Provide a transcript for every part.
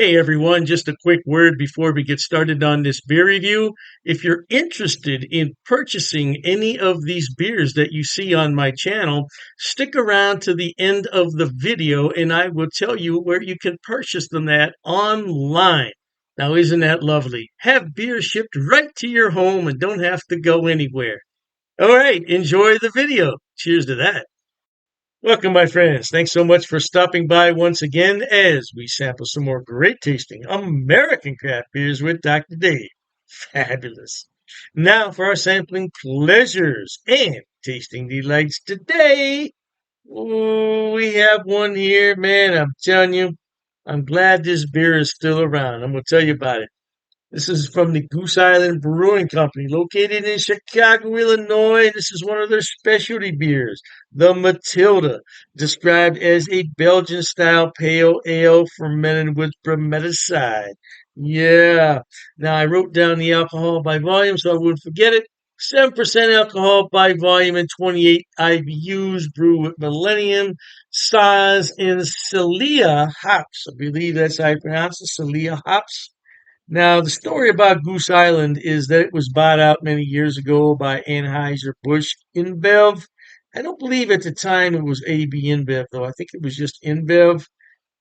Hey everyone, just a quick word before we get started on this beer review. If you're interested in purchasing any of these beers that you see on my channel, stick around to the end of the video and I will tell you where you can purchase them at online. Now, isn't that lovely? Have beer shipped right to your home and don't have to go anywhere. All right, enjoy the video. Cheers to that. Welcome, my friends. Thanks so much for stopping by once again as we sample some more great tasting American craft beers with Dr. Dave. Fabulous. Now for our sampling pleasures and tasting delights today. Ooh, we have one here, man. I'm telling you, I'm glad this beer is still around. I'm going to tell you about it. This is from the Goose Island Brewing Company, located in Chicago, Illinois. This is one of their specialty beers, the Matilda, described as a Belgian-style pale ale fermented with brometicide. Yeah. Now, I wrote down the alcohol by volume so I wouldn't forget it. 7% alcohol by volume and 28 IBUs, brewed with Millennium, Saaz, and Celia Hops. I believe that's how you pronounce it, Celia Hops. Now, the story about Goose Island is that it was bought out many years ago by Anheuser-Busch InBev. I don't believe at the time it was AB InBev, though. I think it was just InBev.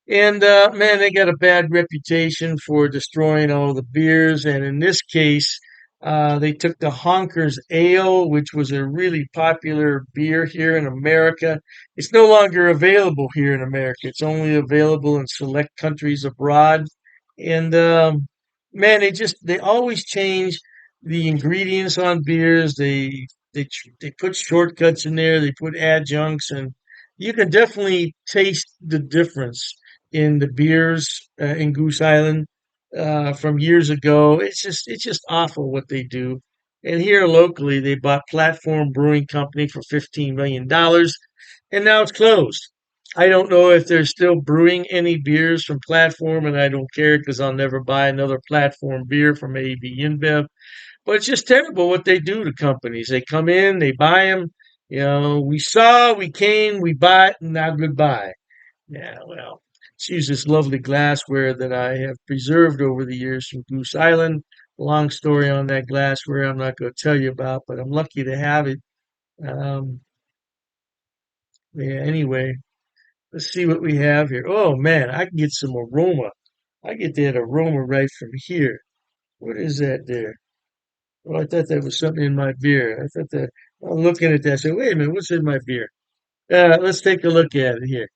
And man, they got a bad reputation for destroying all the beers. And in this case, they took the Honkers Ale, which was a really popular beer here in America. It's no longer available here in America. It's only available in select countries abroad. And man, they always change the ingredients on beers. They put shortcuts in there. They put adjuncts, and you can definitely taste the difference in the beers in Goose Island from years ago. It's just awful what they do. And here locally, they bought Platform Brewing Company for $15 million, and now it's closed. I don't know if they're still brewing any beers from Platform, and I don't care because I'll never buy another Platform beer from AB InBev. But it's just terrible what they do to companies. They come in, they buy them. You know, we saw, we came, we bought, and now goodbye. Yeah, well, let's use this lovely glassware that I have preserved over the years from Goose Island. Long story on that glassware I'm not going to tell you about, but I'm lucky to have it. Um, yeah, anyway, let's see what we have here. Oh man, I can get some aroma. I get that aroma right from here. What is that there? Oh, I thought that was something in my beer. I thought that I'm looking at that. So wait a minute, what's in my beer? Let's take a look at it here.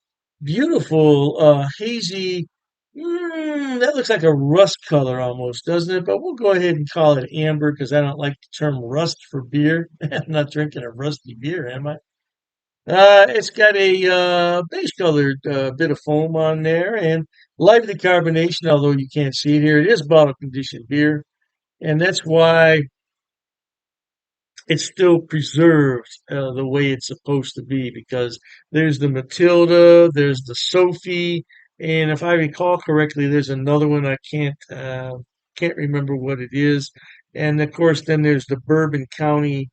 Beautiful, hazy. That looks like a rust color almost, doesn't it? But we'll go ahead and call it amber because I don't like the term rust for beer. I'm not drinking a rusty beer, am I? It's got a base colored bit of foam on there and lively carbonation, although you can't see it here. It is bottle conditioned beer, and that's why it's still preserved the way it's supposed to be because there's the Matilda, there's the Sophie, and if I recall correctly, there's another one I can't remember what it is. And of course, then there's the Bourbon County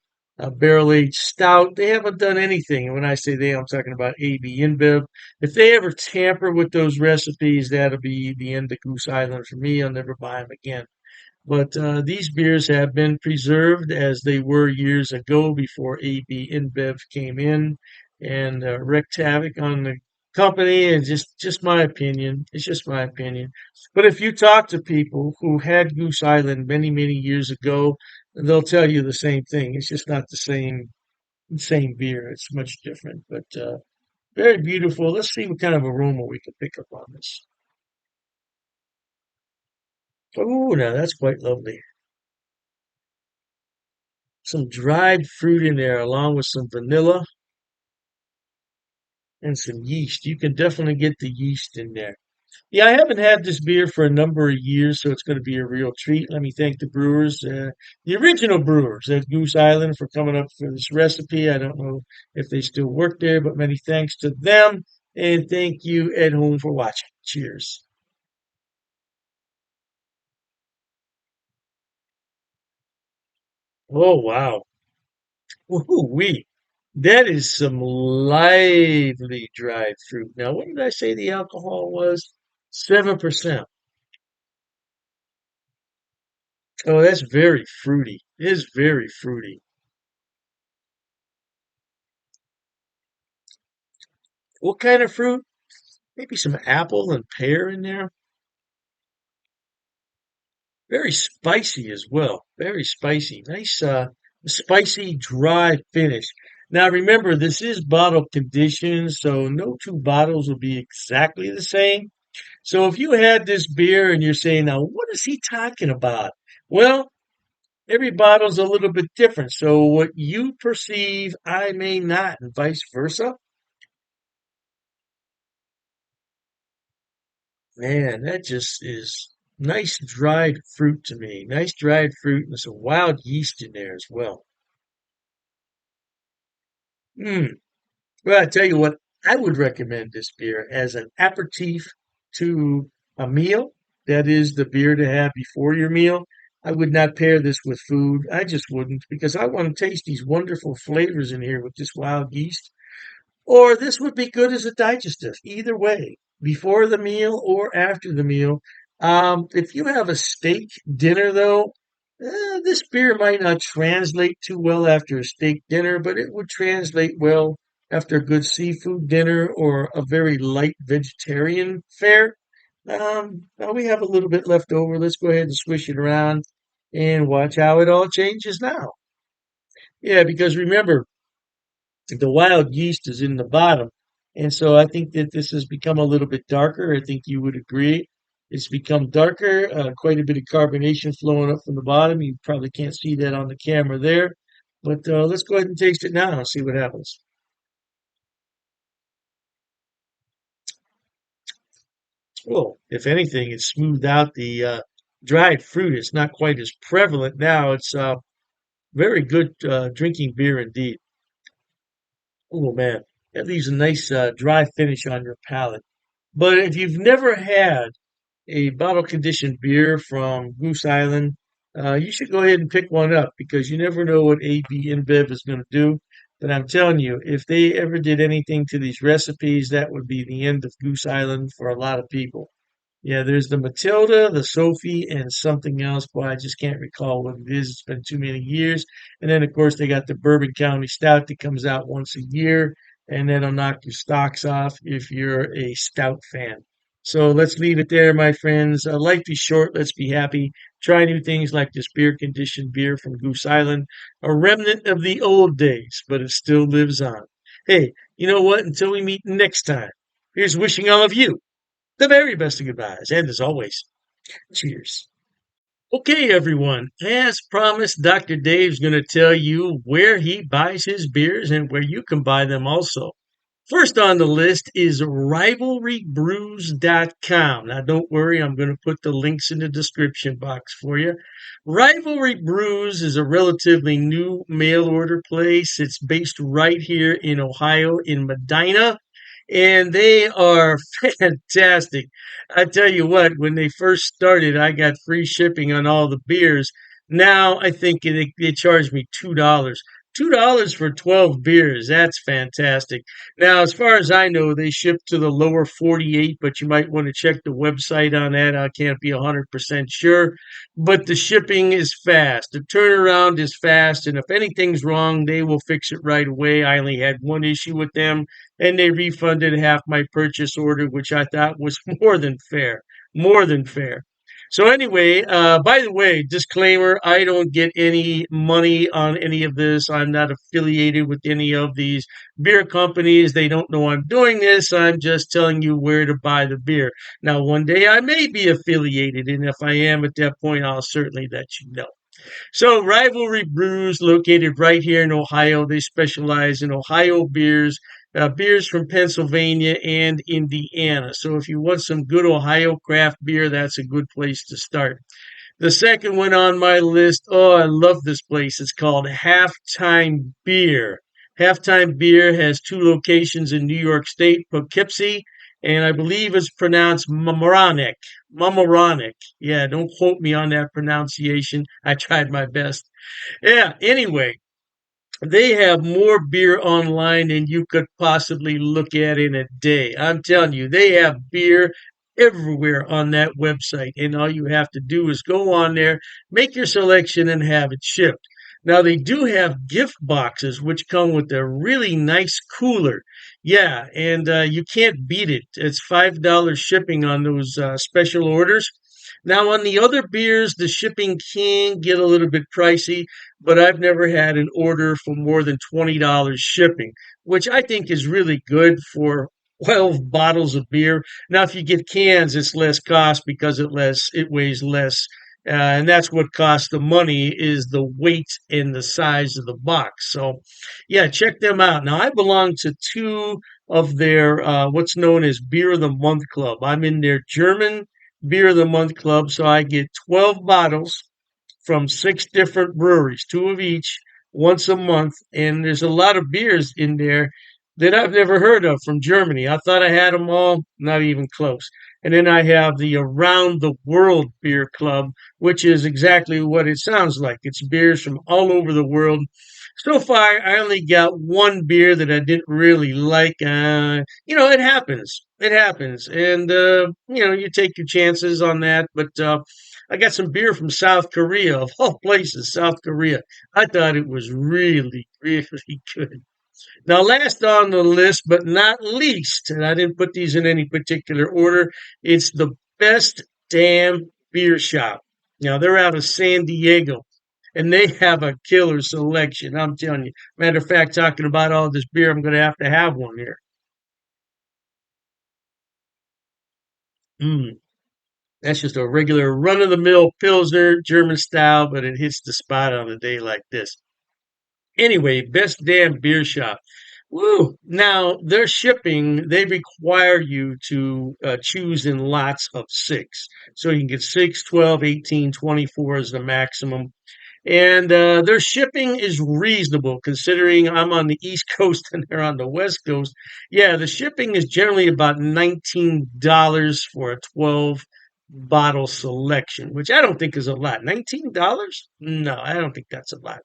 barrel aged stout. They haven't done anything. And when I say they, I'm talking about AB InBev. If they ever tamper with those recipes, that'll be the end of Goose Island for me. I'll never buy them again. But these beers have been preserved as they were years ago before AB InBev came in and wreaked havoc on the company. And just my opinion. It's just my opinion. But if you talk to people who had Goose Island many years ago, they'll tell you the same thing. It's just not the same beer. It's much different. But very beautiful. Let's see what kind of aroma we can pick up on this. Oh, now that's quite lovely. Some dried fruit in there along with some vanilla and some yeast. You can definitely get the yeast in there. Yeah, I haven't had this beer for a number of years, so it's going to be a real treat. Let me thank the brewers, the original brewers at Goose Island for coming up for this recipe. I don't know if they still work there, but many thanks to them. And thank you at home for watching. Cheers. Oh, wow. Woo-wee. That is some lively dried fruit. Now, what did I say the alcohol was? 7%. Oh, that's very fruity. It is very fruity. What kind of fruit? Maybe some apple and pear in there. Very spicy as well. Very spicy. Nice, spicy, dry finish. Now remember, this is bottle conditioned, so no two bottles will be exactly the same. So if you had this beer and you're saying, now, what is he talking about? Well, every bottle's a little bit different. So what you perceive, I may not, and vice versa. Man, that just is nice dried fruit to me. Nice dried fruit and some wild yeast in there as well. Mm. Well, I tell you what, I would recommend this beer as an aperitif to a meal. That is the beer to have before your meal. I would not pair this with food. I just wouldn't because I want to taste these wonderful flavors in here with this wild yeast. Or this would be good as a digestive, either way, before the meal or after the meal. If you have a steak dinner, though, this beer might not translate too well after a steak dinner, but it would translate well after a good seafood dinner or a very light vegetarian fare. Now we have a little bit left over. Let's go ahead and swish it around and watch how it all changes now. Yeah, because remember, the wild yeast is in the bottom. And so I think that this has become a little bit darker. I think you would agree. It's become darker, quite a bit of carbonation flowing up from the bottom. You probably can't see that on the camera there. But let's go ahead and taste it now and see what happens. Well, if anything, it's smoothed out the dried fruit. It's not quite as prevalent now. It's very good drinking beer indeed. Oh man, that leaves a nice dry finish on your palate. But if you've never had a bottle conditioned beer from Goose Island, you should go ahead and pick one up because you never know what AB InBev is going to do. But I'm telling you, if they ever did anything to these recipes, that would be the end of Goose Island for a lot of people. Yeah, there's the Matilda, the Sophie, and something else. Boy, I just can't recall what it is. It's been too many years. And then, of course, they got the Bourbon County Stout that comes out once a year, and that'll knock your stocks off if you're a stout fan. So let's leave it there, my friends. Life is short. Let's be happy. Try new things like this beer conditioned beer from Goose Island, a remnant of the old days, but it still lives on. Hey, you know what? Until we meet next time, here's wishing all of you the very best of goodbyes. And as always, cheers. Okay, everyone. As promised, Dr. Dave's going to tell you where he buys his beers and where you can buy them also. First on the list is rivalrybrews.com. Now, don't worry, I'm going to put the links in the description box for you. Rivalry Brews is a relatively new mail order place. It's based right here in Ohio, in Medina, and they are fantastic. I tell you what, when they first started, I got free shipping on all the beers. Now I think they charge me $2. $2 for 12 beers. That's fantastic. Now, as far as I know, they ship to the lower 48, but you might want to check the website on that. I can't be 100% sure, but the shipping is fast. The turnaround is fast, and if anything's wrong, they will fix it right away. I only had one issue with them, and they refunded half my purchase order, which I thought was more than fair. More than fair. So anyway, by the way, disclaimer, I don't get any money on any of this. I'm not affiliated with any of these beer companies. They don't know I'm doing this. I'm just telling you where to buy the beer. Now, one day I may be affiliated, and if I am at that point, I'll certainly let you know. So, Rivalry Brews, located right here in Ohio, they specialize in Ohio beers, beers from Pennsylvania and Indiana. So, if you want some good Ohio craft beer, that's a good place to start. The second one on my list, oh, I love this place. It's called Halftime Beer. Halftime Beer has two locations in New York State, Poughkeepsie, and I believe it's pronounced Mamaroneck. Mamaroneck. Yeah, don't quote me on that pronunciation. I tried my best. Yeah, anyway, they have more beer online than you could possibly look at in a day. I'm telling you, they have beer everywhere on that website. And all you have to do is go on there, make your selection, and have it shipped. Now, they do have gift boxes, which come with a really nice cooler. Yeah, and you can't beat it. It's $5 shipping on those special orders. Now, on the other beers, the shipping can get a little bit pricey, but I've never had an order for more than $20 shipping, which I think is really good for 12 bottles of beer. Now, if you get cans, it's less cost because it weighs less, and that's what costs the money is the weight and the size of the box. So, yeah, check them out. Now, I belong to two of their what's known as Beer of the Month Club. I'm in their German Beer of the Month Club, so I get 12 bottles from six different breweries, two of each, once a month. And there's a lot of beers in there that I've never heard of from Germany. I thought I had them all, not even close. And then I have the Around the World Beer Club, which is exactly what it sounds like. It's beers from all over the world. So far, I only got one beer that I didn't really like. It happens. It happens. And, you take your chances on that. But I got some beer from South Korea, of all places, South Korea. I thought it was really, really good. Now, last on the list, but not least, and I didn't put these in any particular order, it's the Best Damn Beer Shop. Now, they're out of San Diego, and they have a killer selection. I'm telling you. Matter of fact, talking about all this beer, I'm going to have one here. Mm, that's just a regular run of the mill Pilsner, German style, but it hits the spot on a day like this. Anyway, Best Damn Beer Shop. Woo! Now, their shipping, they require you to choose in lots of six. So you can get 6, 12, 18, 24 is the maximum. And their shipping is reasonable considering I'm on the East Coast and they're on the West Coast. Yeah, the shipping is generally about $19 for a 12 bottle selection, which I don't think is a lot. $19? No, I don't think that's a lot.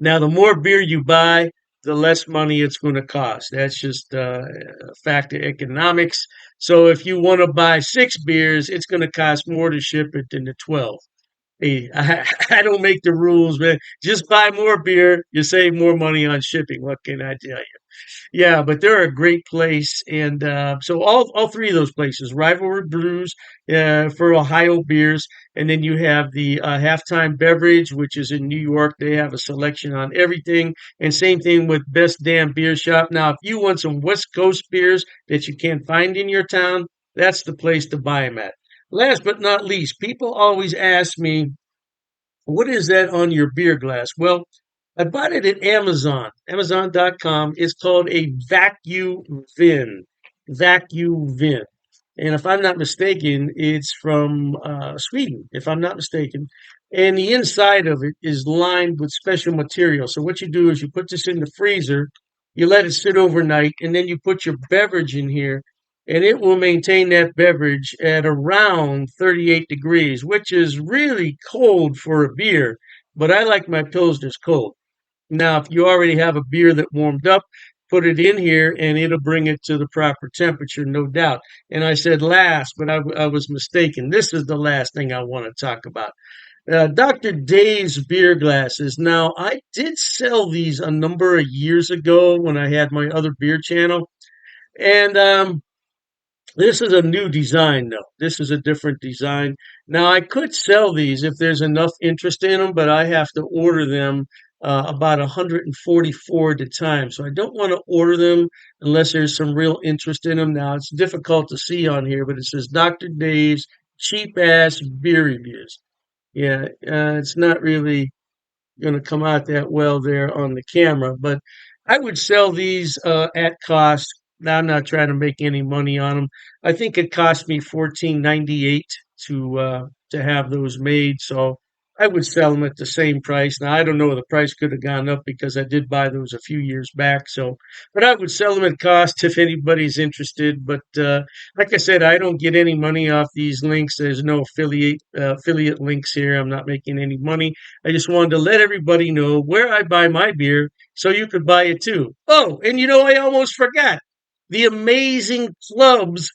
Now, the more beer you buy, the less money it's going to cost. That's just a fact of economics. So if you want to buy six beers, it's going to cost more to ship it than the 12. Hey, I don't make the rules, man. Just buy more beer. You save more money on shipping. What can I tell you? Yeah, but they're a great place, and so all three of those places, Rivalry Brews for Ohio beers, and then you have the Halftime Beverage, which is in New York. They have a selection on everything, and same thing with Best Damn Beer Shop. Now, if you want some West Coast beers that you can't find in your town, that's the place to buy them at. Last but not least, people always ask me, what is that on your beer glass? Well, I bought it at Amazon, Amazon.com. It's called a vacuum vin. Vacuum vin. And if I'm not mistaken, it's from Sweden, if I'm not mistaken. And the inside of it is lined with special material. So what you do is you put this in the freezer, you let it sit overnight, and then you put your beverage in here, and it will maintain that beverage at around 38 degrees, which is really cold for a beer. But I like my Pilsners cold. Now, if you already have a beer that warmed up, put it in here and it'll bring it to the proper temperature, no doubt. And I said last, but I was mistaken. This is the last thing I want to talk about. Dr. Dave's beer glasses. Now, I did sell these a number of years ago when I had my other beer channel. And this is a new design, though. This is a different design. Now, I could sell these if there's enough interest in them, but I have to order them about 144 at a time. So I don't want to order them unless there's some real interest in them. Now, it's difficult to see on here, but it says Dr. Dave's cheap ass beer reviews. Yeah, it's not really going to come out that well there on the camera. But I would sell these at cost. Now I'm not trying to make any money on them. I think it cost me 14.98 to have those made. So I would sell them at the same price. Now I don't know, the price could have gone up because I did buy those a few years back. So, but I would sell them at cost if anybody's interested. But like I said, I don't get any money off these links. There's no affiliate links here. I'm not making any money. I just wanted to let everybody know where I buy my beer so you could buy it too. Oh, and I almost forgot the amazing clubs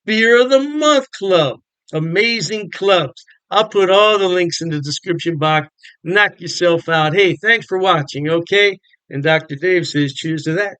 Beer of the Month Club. Amazing clubs. I'll put all the links in the description box. Knock yourself out. Hey, thanks for watching, okay? And Dr. Dave says cheers to that.